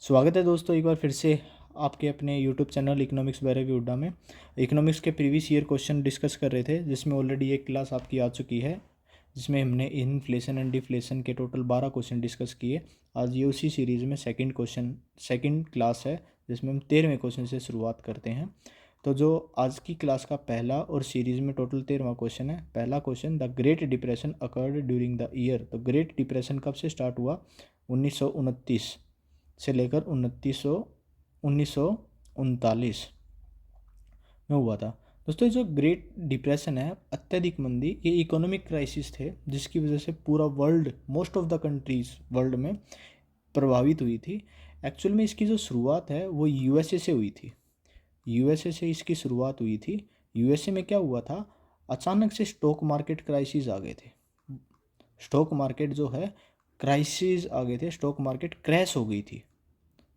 स्वागत है दोस्तों एक बार फिर से आपके अपने YouTube channel economics by Ravi Hooda में। इकोनॉमिक्स के प्रीवियस ईयर क्वेश्चन डिस्कस कर रहे थे, जिसमें ऑलरेडी एक क्लास आपकी आ चुकी है, जिसमें हमने इन्फ्लेशन एंड डिफ्लेशन के टोटल 12 क्वेश्चन डिस्कस किए। आज ये उसी सीरीज़ में सेकंड क्लास है, जिसमें हम 13वें क्वेश्चन से शुरुआत करते हैं। तो जो आज की क्लास का पहला और सीरीज़ में टोटल 13वां क्वेश्चन है। पहला question, the great depression occurred during the year. तो ग्रेट डिप्रेशन कब से स्टार्ट हुआ? 1929 से लेकर 1939 में हुआ था। दोस्तों ये जो ग्रेट डिप्रेशन है, अत्यधिक मंदी, ये इकोनॉमिक क्राइसिस थे जिसकी वजह से पूरा world, most of the countries world में प्रभावित हुई थी। एक्चुअल में इसकी जो शुरुआत है वो यूएसए से हुई थी। यूएसए से इसकी शुरुआत हुई थी। यूएसए में क्या हुआ था, अचानक से स्टॉक मार्केट क्राइसिस आ गए थे। स्टॉक मार्केट जो है क्राइसिस आ गए थे, स्टॉक मार्केट क्रैश हो गई थी।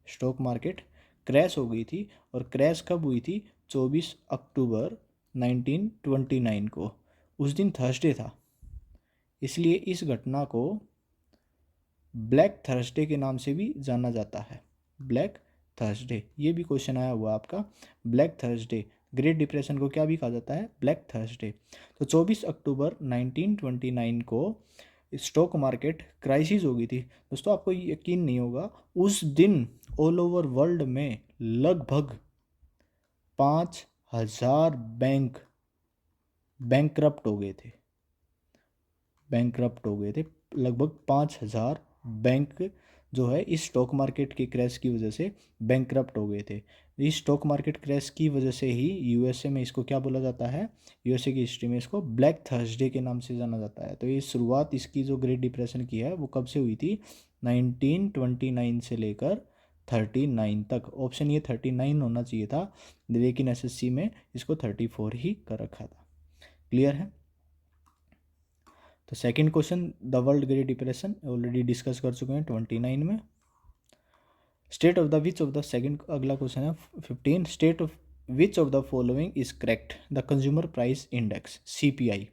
स्टॉक मार्केट क्रैश हो गई थी। और क्रैश कब हुई थी? 24 अक्टूबर 1929 को। उस दिन थर्सडे था, इसलिए इस घटना को ब्लैक थर्सडे के नाम से भी जाना जाता है। ब्लैक थर्सडे, ये भी क्वेश्चन आया हुआ आपका। ब्लैक थर्सडे, ग्रेट डिप्रेशन को क्या भी कहा जाता है? Black Thursday. तो 24 अक्टूबर 1929 को स्टॉक मार्केट क्राइसिस हो गई थी। दोस्तों आपको यकीन नहीं होगा, उस दिन ऑल ओवर वर्ल्ड में लगभग 5,000 बैंक बैंकरप्ट हो गए थे। बैंकरप्ट हो गए थे लगभग 5,000 बैंक जो है इस स्टॉक मार्केट के क्रैश की वजह से बैंकरप्ट हो गए थे। इस स्टॉक मार्केट क्रैश की वजह से ही यूएसए में इसको क्या बोला जाता है? यूएसए की हिस्ट्री में इसको ब्लैक थर्सडे के नाम से जाना जाता है। तो ये शुरुआत इसकी जो ग्रेट डिप्रेशन की है वो कब से हुई थी? 1929 से लेकर 39 तक। ऑप्शन ये 39 होना चाहिए था, लेकिन एसएससी में इसको 34 ही कर रखा था। क्लियर है? तो second question, the world great depression already discuss कर चुके हैं 29 में। State of the which of the second, अगला क्वेश्चन है 15, state of which of the following is correct? The consumer price index, CPI.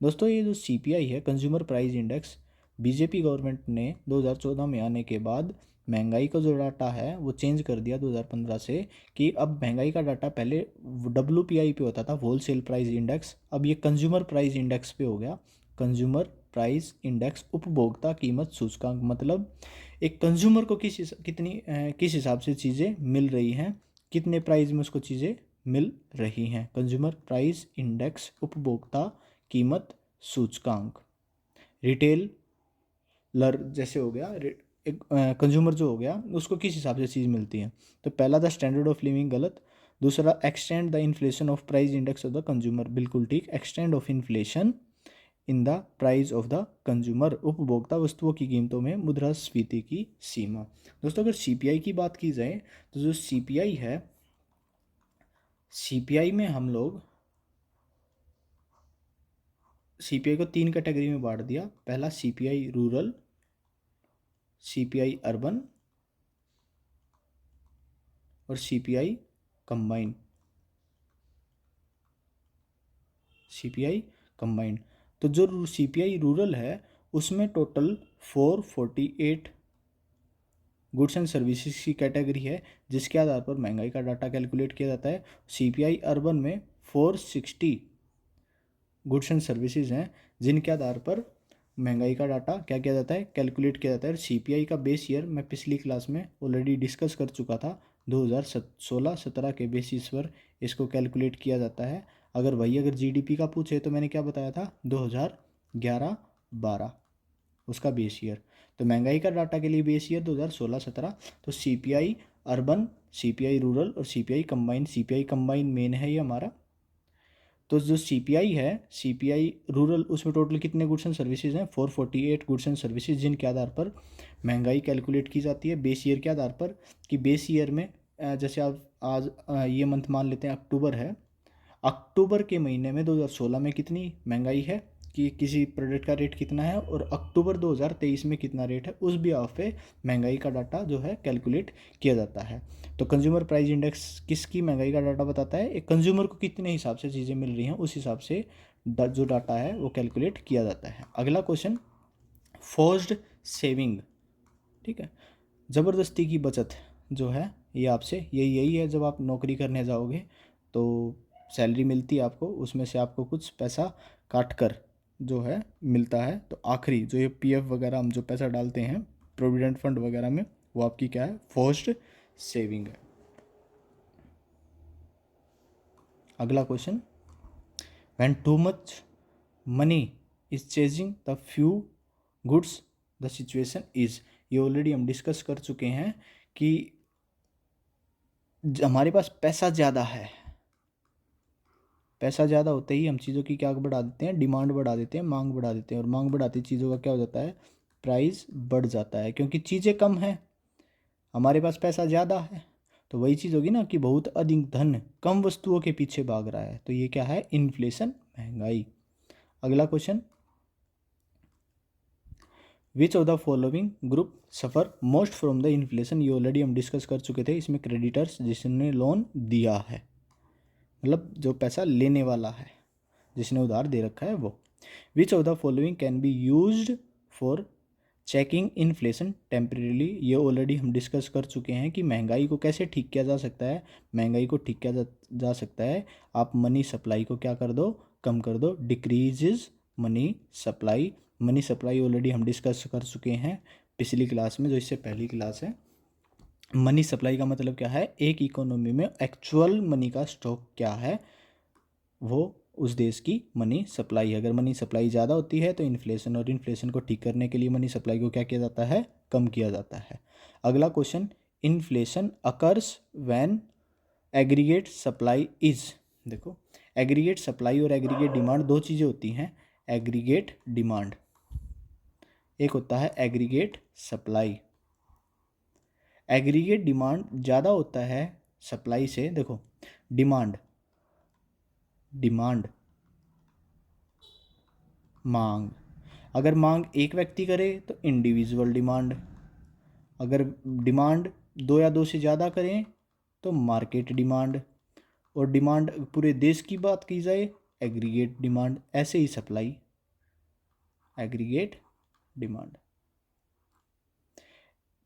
दोस्तों ये जो सीपीआई है, consumer price index, BJP government ने 2014 में आने के बाद महंगाई का जो डाटा है वो चेंज कर दिया 2015 से, कि अब महंगाई का डाटा पहले डब्ल्यूपीआई पे होता था, होलसेल प्राइस इंडेक्स, अब ये कंज्यूमर प्राइस इंडेक्स पे हो गया। कंज्यूमर प्राइस इंडेक्स, उपभोक्ता कीमत सूचकांक, मतलब एक कंज्यूमर को किस हिसाब से चीज़ें मिल रही हैं, कितने प्राइस में उसको चीज़ें मिल रही हैं। कंज्यूमर प्राइस इंडेक्स, उपभोक्ता कीमत सूचकांक। रिटेल लर जैसे हो गया, एक कंज्यूमर जो हो गया उसको किस हिसाब से चीज़ मिलती है। तो पहला था स्टैंडर्ड ऑफ लिविंग, गलत। दूसरा, extend the inflation of price index of the consumer, बिल्कुल ठीक। Extend of inflation in the price of the consumer, उपभोक्ता वस्तुओं की कीमतों में मुद्रास्फीति की सीमा। दोस्तों अगर सीपीआई की बात की जाए तो जो सीपीआई है, सीपीआई में हम लोग सीपीआई को 3 कैटेगरी में बांट दिया। पहला सीपीआई रूरल, सीपीआई अर्बन और सीपीआई कंबाइन। CPI combined. तो जो सीपीआई रूरल है उसमें टोटल 448 गुड्स एंड सर्विसेज की कैटेगरी है, जिसके आधार पर महंगाई का डाटा कैलकुलेट किया जाता है। सीपीआई अर्बन में 460 गुड्स एंड सर्विसेज हैं, जिनके आधार पर महंगाई का डाटा क्या किया जाता है? कैलकुलेट किया जाता है। सीपीआई का बेस ईयर मैं पिछली क्लास में ऑलरेडी डिस्कस कर चुका था, 2016-17 के बेसिस पर इसको कैलकुलेट किया जाता है। अगर जीडीपी का पूछे तो मैंने क्या बताया था? 2011-12 उसका बेस ईयर। तो महंगाई का डाटा के लिए बेस ईयर 2016-17। तो सीपीआई अर्बन, सीपीआई रूरल और CPI combine, CPI combine main है ये हमारा। तो जो सीपीआई है, सीपीआई रूरल, उसमें टोटल कितने गुड्स एंड सर्विसेज हैं? 448 गुड्स एंड सर्विसेज, जिनके आधार पर महंगाई कैलकुलेट की जाती है बेस ईयर के आधार पर। कि बेस ईयर में जैसे आप आज ये मंथ मान लेते हैं अक्टूबर है, अक्टूबर के महीने में 2016 में कितनी महंगाई है, कि किसी प्रोडक्ट का रेट कितना है, और अक्टूबर 2023 में कितना रेट है, उस बिहाफ पे महंगाई का डाटा जो है कैलकुलेट किया जाता है। तो कंज्यूमर प्राइस इंडेक्स किसकी महंगाई का डाटा बताता है? एक कंज्यूमर को कितने हिसाब से चीज़ें मिल रही हैं उस हिसाब से जो डाटा है वो कैलकुलेट किया जाता है। अगला क्वेश्चन, फोर्स्ड सेविंग, ठीक है। ज़बरदस्ती की बचत जो है ये आपसे यही है, जब आप नौकरी करने जाओगे तो सैलरी मिलती है आपको, उसमें से आपको कुछ पैसा काट कर जो है मिलता है, तो आखिरी जो ये पीएफ वगैरह हम जो पैसा डालते हैं प्रोविडेंट फंड वगैरह में, वो आपकी क्या है, फोर्स्ड सेविंग है। अगला question, when too much money is chasing the few goods the situation is, ये ऑलरेडी हम डिस्कस कर चुके हैं कि हमारे पास पैसा ज़्यादा है, पैसा ज़्यादा होते ही हम चीज़ों की क्या बढ़ा देते हैं, डिमांड बढ़ा देते हैं, मांग बढ़ा देते हैं, और मांग बढ़ाती चीज़ों का क्या हो जाता है, प्राइस बढ़ जाता है, क्योंकि चीज़ें कम हैं, हमारे पास पैसा ज़्यादा है। तो वही चीज़ होगी ना कि बहुत अधिक धन कम वस्तुओं के पीछे भाग रहा है, तो ये क्या है, इन्फ्लेशन, महंगाई। अगला question, which of the following group suffer most from the inflation, ये ऑलरेडी हम डिस्कस कर चुके थे। इसमें क्रेडिटर्स, जिसने लोन दिया है, मतलब जो पैसा लेने वाला है, जिसने उधार दे रखा है वो। Which of the following can be used for checking inflation temporarily, ये ऑलरेडी हम डिस्कस कर चुके हैं कि महंगाई को कैसे ठीक किया जा सकता है। महंगाई को ठीक किया जा सकता है, आप मनी सप्लाई को क्या कर दो, कम कर दो, decreases money supply. Money supply already हम डिस्कस कर चुके हैं पिछली क्लास में, जो इससे पहली क्लास है। मनी सप्लाई का मतलब क्या है, एक इकोनॉमी में एक्चुअल मनी का स्टॉक क्या है, वो उस देश की मनी सप्लाई है। अगर मनी सप्लाई ज़्यादा होती है तो इन्फ्लेशन, और इन्फ्लेशन को ठीक करने के लिए मनी सप्लाई को क्या किया जाता है, कम किया जाता है। अगला question, inflation occurs when aggregate supply is, देखो एग्रीगेट सप्लाई और एग्रीगेट डिमांड दो चीज़ें होती हैं। एग्रीगेट डिमांड, एक होता है एग्रीगेट सप्लाई। एग्रीगेट डिमांड ज़्यादा होता है सप्लाई से। देखो डिमांड, डिमांड मांग, अगर मांग एक व्यक्ति करे तो इंडिविजुअल डिमांड, अगर डिमांड दो या दो से ज़्यादा करें तो मार्केट डिमांड, और डिमांड पूरे देश की बात की जाए एग्रीगेट डिमांड। ऐसे ही सप्लाई, एग्रीगेट डिमांड।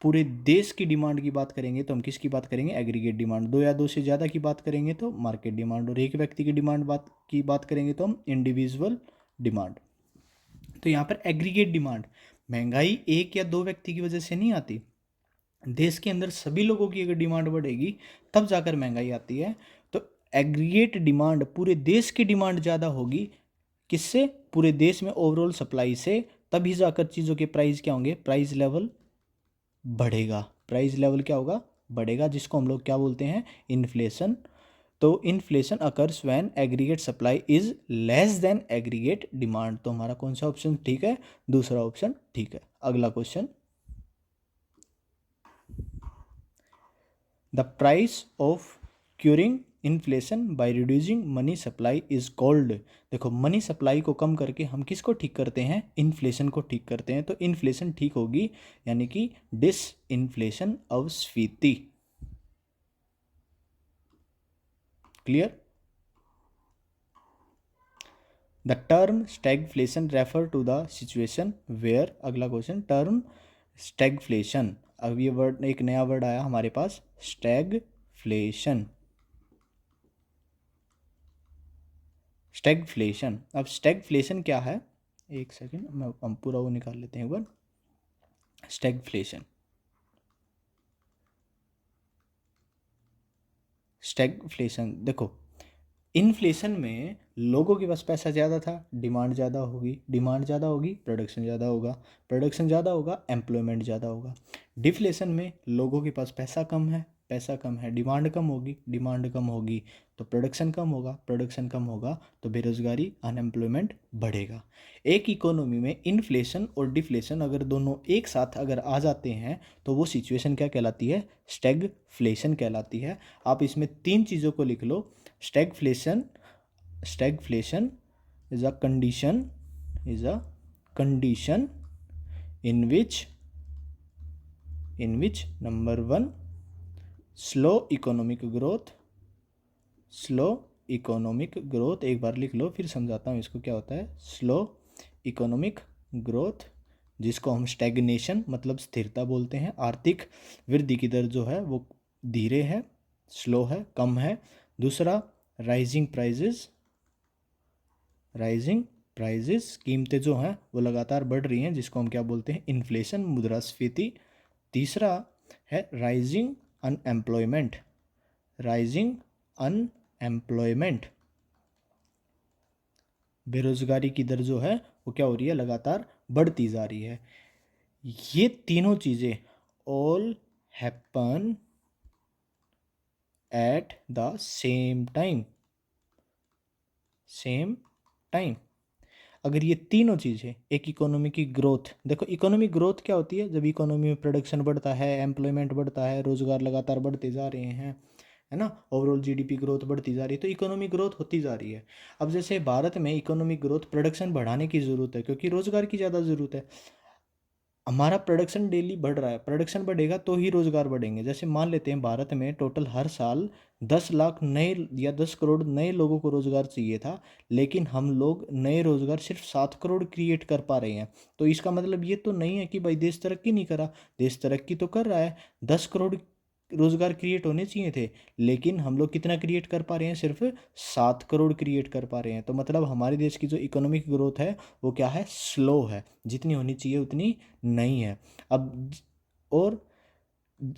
पूरे देश की डिमांड की बात करेंगे तो हम किसकी बात करेंगे, एग्रीगेट डिमांड। दो या दो से ज़्यादा की बात करेंगे तो मार्केट डिमांड, और एक व्यक्ति की डिमांड बात करेंगे तो हम इंडिविजुअल डिमांड। तो यहाँ पर एग्रीगेट डिमांड, महंगाई एक या दो व्यक्ति की वजह से नहीं आती, देश के अंदर सभी लोगों की अगर डिमांड बढ़ेगी तब जाकर महंगाई आती है। तो एग्रीगेट डिमांड, पूरे देश की डिमांड ज़्यादा होगी, किससे, पूरे देश में ओवरऑल सप्लाई से, तभी जाकर चीज़ों के प्राइस क्या होंगे, प्राइस लेवल बढ़ेगा। प्राइस लेवल क्या होगा, बढ़ेगा, जिसको हम लोग क्या बोलते हैं, इन्फ्लेशन। तो inflation occurs when aggregate supply is less than aggregate demand. तो हमारा कौन सा ऑप्शन ठीक है, दूसरा ऑप्शन ठीक है। अगला question, the price of curing inflation by reducing money supply is called. देखो मनी सप्लाई को कम करके हम किसको ठीक करते हैं, इन्फ्लेशन को ठीक करते हैं। तो इन्फ्लेशन ठीक होगी, यानी कि डिस इन्फ्लेशन ऑफ स्फीति। Clear. The term stagflation refer to the situation where, अगला क्वेश्चन, टर्म स्टैगफ्लेशन, अब ये वर्ड, एक नया वर्ड आया हमारे पास, स्टैगफ्लेशन। स्टैगफ्लेशन, अब स्टैगफ्लेशन क्या है, एक सेकंड हम पूरा वो निकाल लेते हैं एक बार। स्टैगफ्लेशन, स्टैगफ्लेशन देखो, इन्फ्लेशन में लोगों के पास पैसा ज़्यादा था, डिमांड ज़्यादा होगी, डिमांड ज़्यादा होगी, प्रोडक्शन ज़्यादा होगा, प्रोडक्शन ज़्यादा होगा, एम्प्लॉयमेंट ज़्यादा होगा। डिफ्लेशन में लोगों के पास पैसा कम है, पैसा कम है, डिमांड कम होगी, डिमांड कम होगी, तो प्रोडक्शन कम होगा, प्रोडक्शन कम होगा, तो बेरोजगारी, अनएम्प्लॉयमेंट बढ़ेगा। एक इकोनॉमी में इन्फ्लेशन और डिफ्लेशन अगर दोनों एक साथ अगर आ जाते हैं तो वो सिचुएशन क्या कहलाती है, स्टैगफ्लेशन कहलाती है। आप इसमें तीन चीज़ों को लिख लो। Stagflation, stagflation is a condition in which number one, slow economic growth, slow economic growth, एक बार लिख लो फिर समझाता हूँ इसको क्या होता है, स्लो इकोनॉमिक ग्रोथ। जिसको हम स्टैग्नेशन मतलब स्थिरता बोलते हैं। आर्थिक वृद्धि की दर जो है वो धीरे है, स्लो है, कम है। दूसरा राइजिंग प्राइजेस, राइजिंग प्राइजेस कीमतें जो हैं वो लगातार बढ़ रही हैं, जिसको हम क्या बोलते हैं, इन्फ्लेशन, मुद्रास्फीति। तीसरा है राइजिंग अनएम्प्लॉयमेंट, राइजिंग अनएम्प्लॉयमेंट, बेरोजगारी की दर जो है वो क्या हो रही है, लगातार बढ़ती जा रही है। ये तीनों चीज़ें all happen at the same time, same time. अगर ये तीनों चीज़ें, एक इकोनॉमी की ग्रोथ, देखो इकोनॉमी ग्रोथ क्या होती है, जब इकोनॉमी में प्रोडक्शन बढ़ता है, एम्प्लॉयमेंट बढ़ता है, रोजगार लगातार बढ़ते जा रहे हैं, है ना, ओवरऑल जीडीपी ग्रोथ बढ़ती जा रही है, तो इकोनॉमी ग्रोथ होती जा रही है। अब जैसे भारत में इकोनॉमी ग्रोथ प्रोडक्शन बढ़ाने की ज़रूरत है, क्योंकि रोजगार की ज़्यादा ज़रूरत है। हमारा प्रोडक्शन डेली बढ़ रहा है, प्रोडक्शन बढ़ेगा तो ही रोजगार बढ़ेंगे। जैसे मान लेते हैं भारत में टोटल हर साल 10 लाख नए या 10 करोड़ नए लोगों को रोजगार चाहिए था, लेकिन हम लोग नए रोजगार सिर्फ 7 करोड़ क्रिएट कर पा रहे हैं। तो इसका मतलब ये तो नहीं है कि भाई देश तरक्की नहीं करा, देश तरक्की तो कर रहा है। 10 करोड़ रोजगार क्रिएट होने चाहिए थे, लेकिन हम लोग कितना क्रिएट कर पा रहे हैं, सिर्फ 7 करोड़ क्रिएट कर पा रहे हैं। तो मतलब हमारे देश की जो इकोनॉमिक ग्रोथ है वो क्या है, स्लो है, जितनी होनी चाहिए उतनी नहीं है। अब और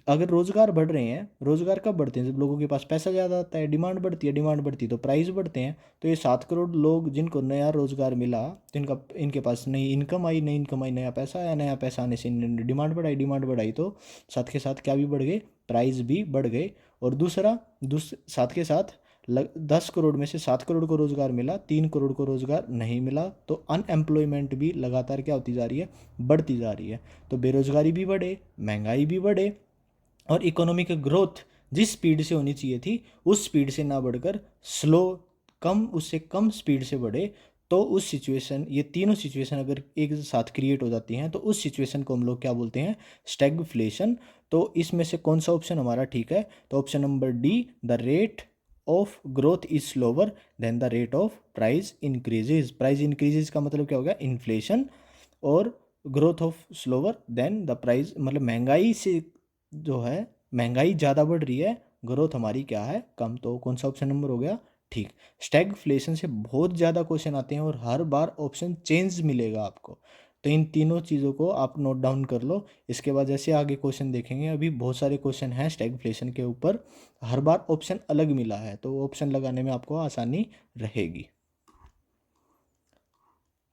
अगर रोजगार बढ़ रहे हैं, रोजगार कब बढ़ते हैं, जब लोगों के पास पैसा ज़्यादा आता है, डिमांड बढ़ती है, डिमांड बढ़ती है तो प्राइस बढ़ते हैं। तो ये 7 करोड़ लोग जिनको नया रोजगार मिला, तो इनके पास नई इनकम आई, नई इनकम आई, नया पैसा आया, नया पैसा आने से इन्होंने डिमांड बढ़ाई, डिमांड बढ़ाई तो साथ के साथ क्या भी बढ़ गए, प्राइस भी बढ़ गए। और साथ के साथ 10 करोड़ में से 7 करोड़ को रोजगार मिला, 3 करोड़ को रोजगार नहीं मिला, तो अनएम्प्लॉयमेंट भी लगातार क्या होती जा रही है, बढ़ती जा रही है। तो बेरोजगारी भी बढ़े, महंगाई भी बढ़े, और इकोनॉमिक ग्रोथ जिस स्पीड से होनी चाहिए थी उस स्पीड से ना बढ़कर स्लो, उससे कम स्पीड से बढ़े, तो उस सिचुएशन, ये तीनों सिचुएशन अगर एक साथ क्रिएट हो जाती हैं तो उस सिचुएशन को हम लोग क्या बोलते हैं, स्टैगफ्लेशन। तो इसमें से कौन सा ऑप्शन हमारा ठीक है, तो option number D, the rate of growth is slower than the rate of price increases. Price increases का मतलब क्या हो गया, इन्फ्लेशन, और growth of slower than the price, मतलब महंगाई से जो है, महंगाई ज़्यादा बढ़ रही है, ग्रोथ हमारी क्या है, कम। तो कौन सा ऑप्शन नंबर हो गया, ठीक। स्टैगफ्लेशन से बहुत ज़्यादा क्वेश्चन आते हैं और हर बार ऑप्शन चेंज मिलेगा आपको। तो इन तीनों चीज़ों को आप नोट डाउन कर लो। इसके बाद जैसे आगे क्वेश्चन देखेंगे, अभी बहुत सारे क्वेश्चन हैं स्टैगफ्लेशन के ऊपर, हर बार ऑप्शन अलग मिला है, तो ऑप्शन लगाने में आपको आसानी रहेगी।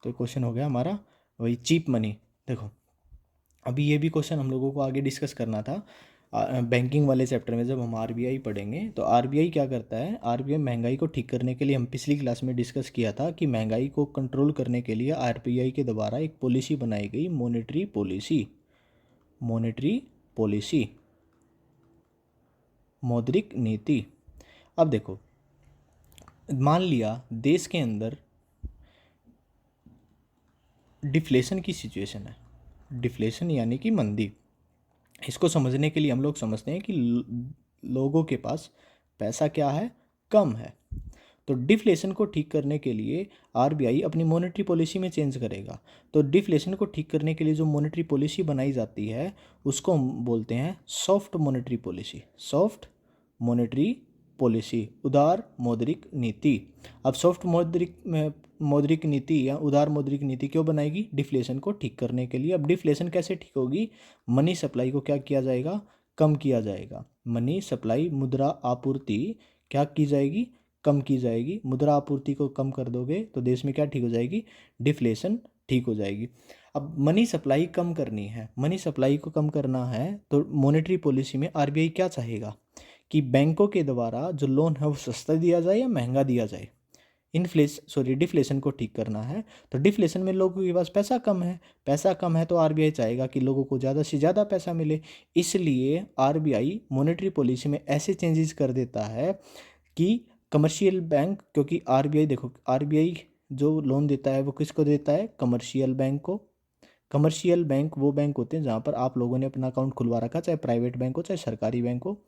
तो क्वेश्चन हो गया हमारा वही चीप मनी। देखो अभी ये भी क्वेश्चन हम लोगों को आगे डिस्कस करना था बैंकिंग वाले चैप्टर में, जब हम आरबीआई पढ़ेंगे। तो आरबीआई क्या करता है, आरबीआई महंगाई को ठीक करने के लिए, हम पिछली क्लास में डिस्कस किया था कि महंगाई को कंट्रोल करने के लिए आरबीआई के द्वारा एक पॉलिसी बनाई गई, मॉनेटरी पॉलिसी, मॉनेटरी पॉलिसी, मौद्रिक नीति। अब देखो, मान लिया देश के अंदर डिफ्लेशन की सिचुएशन है, डिफ्लेशन यानी कि मंदी। इसको समझने के लिए हम लोग समझते हैं कि लोगों के पास पैसा क्या है, कम है। तो डिफ्लेशन को ठीक करने के लिए आरबीआई अपनी मॉनेटरी पॉलिसी में चेंज करेगा। तो डिफ्लेशन को ठीक करने के लिए जो मॉनेटरी पॉलिसी बनाई जाती है उसको हम बोलते हैं soft monetary policy, soft monetary policy, उदार मौद्रिक नीति। अब सॉफ्ट मौद्रिक नीति या उदार मौद्रिक नीति क्यों बनाएगी, डिफ्लेशन को ठीक करने के लिए। अब डिफ्लेशन कैसे ठीक होगी, मनी सप्लाई को क्या किया जाएगा, कम किया जाएगा। मनी सप्लाई, मुद्रा आपूर्ति क्या की जाएगी, कम की जाएगी। मुद्रा आपूर्ति को कम कर दोगे तो देश में क्या ठीक हो जाएगी, डिफ्लेशन ठीक हो जाएगी। अब मनी सप्लाई कम करनी है, मनी सप्लाई को कम करना है, तो मॉनेटरी पॉलिसी में आरबीआई क्या चाहेगा कि बैंकों के द्वारा जो लोन है वो सस्ता दिया जाए या महंगा दिया जाए। डिफ्लेशन को ठीक करना है, तो डिफ्लेशन में लोगों के पास पैसा कम है, पैसा कम है तो आरबीआई चाहेगा कि लोगों को ज़्यादा से ज़्यादा पैसा मिले। इसलिए आरबीआई मॉनेटरी पॉलिसी में ऐसे चेंजेस कर देता है कि कमर्शियल बैंक, क्योंकि आरबीआई, देखो आरबीआई जो लोन देता है वो किसको देता है, कमर्शियल बैंक को। कमर्शियल बैंक वो बैंक होते हैं जहाँ पर आप लोगों ने अपना अकाउंट खुलवा रखा, चाहे प्राइवेट बैंक हो चाहे सरकारी बैंक हो।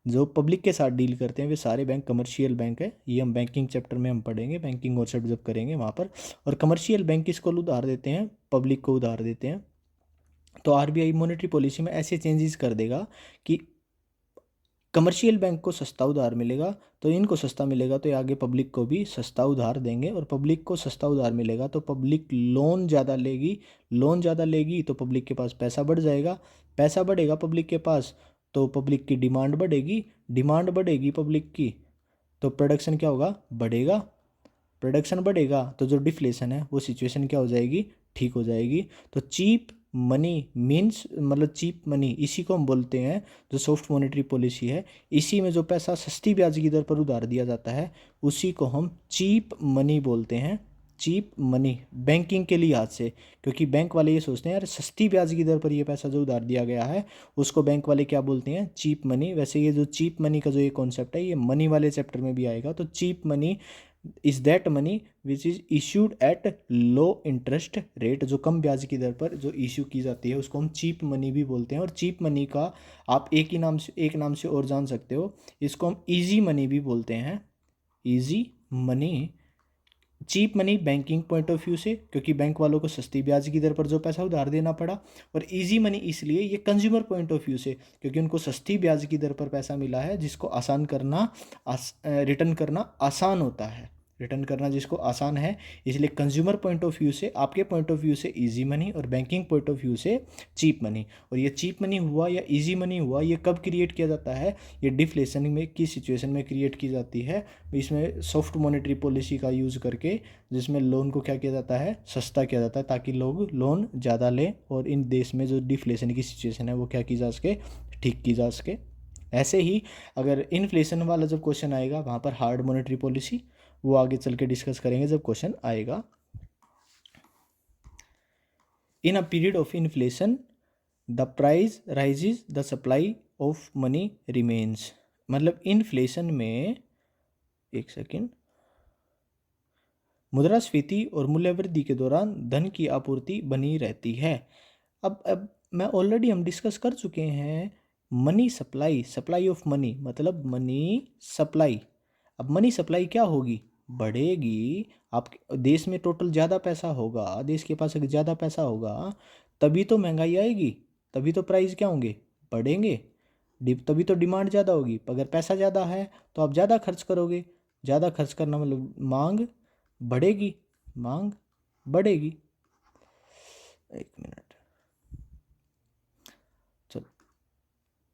जो पब्लिक के साथ डील करते हैं वे सारे बैंक कमर्शियल बैंक है। ये हम बैंकिंग चैप्टर में हम पढ़ेंगे, बैंकिंग कॉन्सेप्ट जब करेंगे वहाँ पर। और कमर्शियल बैंक किसको उधार देते हैं, पब्लिक को उधार देते हैं। तो आरबीआई मॉनेटरी पॉलिसी में ऐसे चेंजेस कर देगा कि कमर्शियल बैंक को सस्ता उधार मिलेगा, तो इनको सस्ता मिलेगा तो ये आगे पब्लिक को भी सस्ता उधार देंगे, और पब्लिक को सस्ता उधार मिलेगा तो पब्लिक लोन ज़्यादा लेगी, लोन ज़्यादा लेगी तो पब्लिक के पास पैसा बढ़ जाएगा, पैसा बढ़ेगा पब्लिक के पास तो पब्लिक की डिमांड बढ़ेगी, डिमांड बढ़ेगी पब्लिक की तो प्रोडक्शन क्या होगा, बढ़ेगा, प्रोडक्शन बढ़ेगा तो जो डिफ्लेशन है वो सिचुएशन क्या हो जाएगी, ठीक हो जाएगी। तो चीप मनी मीन्स मतलब चीप मनी, इसी को हम बोलते हैं जो सॉफ्ट मॉनेटरी पॉलिसी है, इसी में जो पैसा सस्ती ब्याज की दर पर उधार दिया जाता है उसी को हम चीप मनी बोलते हैं, चीप मनी बैंकिंग के लिहाज से, क्योंकि बैंक वाले ये सोचते हैं यार सस्ती ब्याज की दर पर ये पैसा जो उधार दिया गया है उसको बैंक वाले क्या बोलते हैं, चीप मनी। वैसे ये जो चीप मनी का जो ये कॉन्सेप्ट है ये मनी वाले चैप्टर में भी आएगा। तो cheap money is that money which is issued at low interest rate, जो कम ब्याज की दर पर जो इश्यू की जाती है उसको हम चीप मनी भी बोलते हैं। और चीप मनी का आप एक नाम से और जान सकते हो, इसको हम इजी मनी भी बोलते हैं, easy money. Cheap money banking point of view से, क्योंकि बैंक वालों को सस्ती ब्याज की दर पर जो पैसा उधार देना पड़ा, और इजी मनी इसलिए ये कंज्यूमर पॉइंट ऑफ व्यू से, क्योंकि उनको सस्ती ब्याज की दर पर पैसा मिला है जिसको आसान करना रिटर्न करना आसान होता है, रिटर्न करना जिसको आसान है, इसलिए कंज्यूमर पॉइंट ऑफ व्यू से, आपके पॉइंट ऑफ व्यू से इजी मनी और बैंकिंग पॉइंट ऑफ व्यू से चीप मनी। और ये चीप मनी हुआ या इजी मनी हुआ ये कब क्रिएट किया जाता है, ये डिफ्लेशन में की सिचुएशन में क्रिएट की जाती है। इसमें सॉफ्ट मॉनेटरी पॉलिसी का यूज़ करके, जिसमें लोन को क्या किया जाता है, सस्ता किया जाता है ताकि लोग लोन ज़्यादा लें और इन देश में जो डिफ्लेशन की सिचुएशन है वो क्या की जा सके, ठीक की जा सके। ऐसे ही अगर इन्फ्लेशन वाला जब क्वेश्चन आएगा वहाँ पर हार्ड मॉनेटरी पॉलिसी, वो आगे चल के डिस्कस करेंगे जब क्वेश्चन आएगा। In a period of inflation the price rises the supply of money remains, मतलब इन्फ्लेशन में, एक सेकेंड, मुद्रास्फीति और मूल्यवृद्धि के दौरान धन की आपूर्ति बनी रहती है। अब मैं ऑलरेडी हम डिस्कस कर चुके हैं money supply, supply of money मतलब मनी सप्लाई। अब मनी सप्लाई क्या होगी, बढ़ेगी, आप देश में टोटल ज़्यादा पैसा होगा, देश के पास अगर ज़्यादा पैसा होगा तभी तो महंगाई आएगी, तभी तो प्राइस क्या होंगे, बढ़ेंगे, तभी तो डिमांड ज़्यादा होगी। अगर पैसा ज़्यादा है तो आप ज़्यादा खर्च करोगे, ज़्यादा खर्च करना मतलब मांग बढ़ेगी, मांग बढ़ेगी। एक मिनट, चलो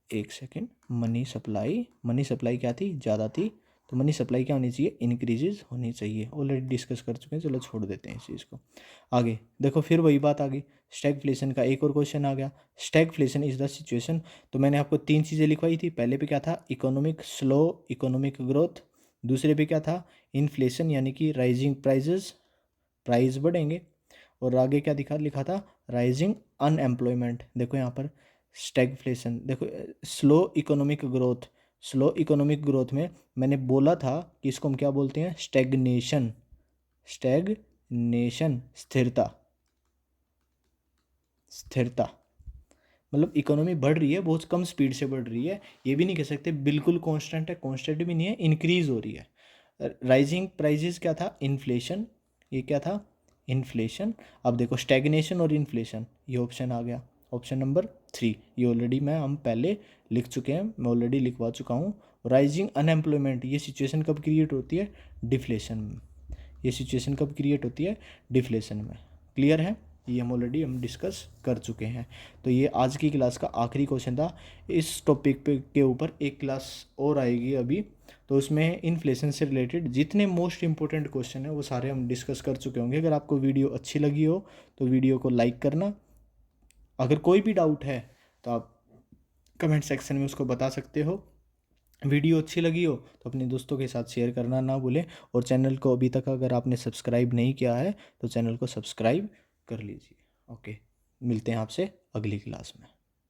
एक सेकेंड, मनी सप्लाई क्या थी, ज़्यादा थी, तो मनी सप्लाई क्या होनी चाहिए, इंक्रीजेज होनी चाहिए। ऑलरेडी डिस्कस कर चुके हैं, चलो छोड़ देते हैं इस चीज़ को। आगे देखो फिर वही बात आ गई, स्टैगफ्लेशन का एक और क्वेश्चन आ गया। स्टैगफ्लेशन इज द सिचुएशन, तो मैंने आपको 3 चीज़ें लिखवाई थी। पहले पे क्या था, स्लो इकोनॉमिक ग्रोथ, दूसरे पे क्या था, इन्फ्लेशन यानी कि राइजिंग प्राइजेस, प्राइस बढ़ेंगे, और आगे क्या लिखा था, राइजिंग अनएम्प्लॉयमेंट। देखो यहाँ पर स्टैगफ्लेशन, देखो slow economic growth, slow economic growth में मैंने बोला था कि इसको हम क्या बोलते हैं, स्टैग्नेशन, स्टैग्नेशन स्थिरता, स्थिरता मतलब इकोनॉमी बढ़ रही है, बहुत कम स्पीड से बढ़ रही है, ये भी नहीं कह सकते बिल्कुल कांस्टेंट है, कांस्टेंट भी नहीं है, इंक्रीज हो रही है। राइजिंग प्राइजेस क्या था, इन्फ्लेशन, ये क्या था, इन्फ्लेशन। अब देखो स्टैग्नेशन और इन्फ्लेशन, ये ऑप्शन आ गया, ऑप्शन नंबर 3, ये ऑलरेडी हम पहले लिख चुके हैं, मैं ऑलरेडी लिखवा चुका हूँ। राइजिंग अनएम्प्लॉयमेंट, ये सिचुएशन कब क्रिएट होती है, डिफ्लेशन में, ये सिचुएशन कब क्रिएट होती है, डिफ्लेशन में। क्लियर है, ये हम डिस्कस कर चुके हैं। तो ये आज की क्लास का आखिरी क्वेश्चन था। इस टॉपिक पे के ऊपर एक क्लास और आएगी अभी, तो उसमें इन्फ्लेशन से रिलेटेड जितने मोस्ट इंपॉर्टेंट क्वेश्चन है वो सारे हम डिस्कस कर चुके होंगे। अगर आपको वीडियो अच्छी लगी हो तो वीडियो को लाइक करना, अगर कोई भी डाउट है तो आप कमेंट सेक्शन में उसको बता सकते हो। वीडियो अच्छी लगी हो तो अपने दोस्तों के साथ शेयर करना ना भूलें, और चैनल को अभी तक अगर आपने सब्सक्राइब नहीं किया है तो चैनल को सब्सक्राइब कर लीजिए। ओके, मिलते हैं आपसे अगली क्लास में।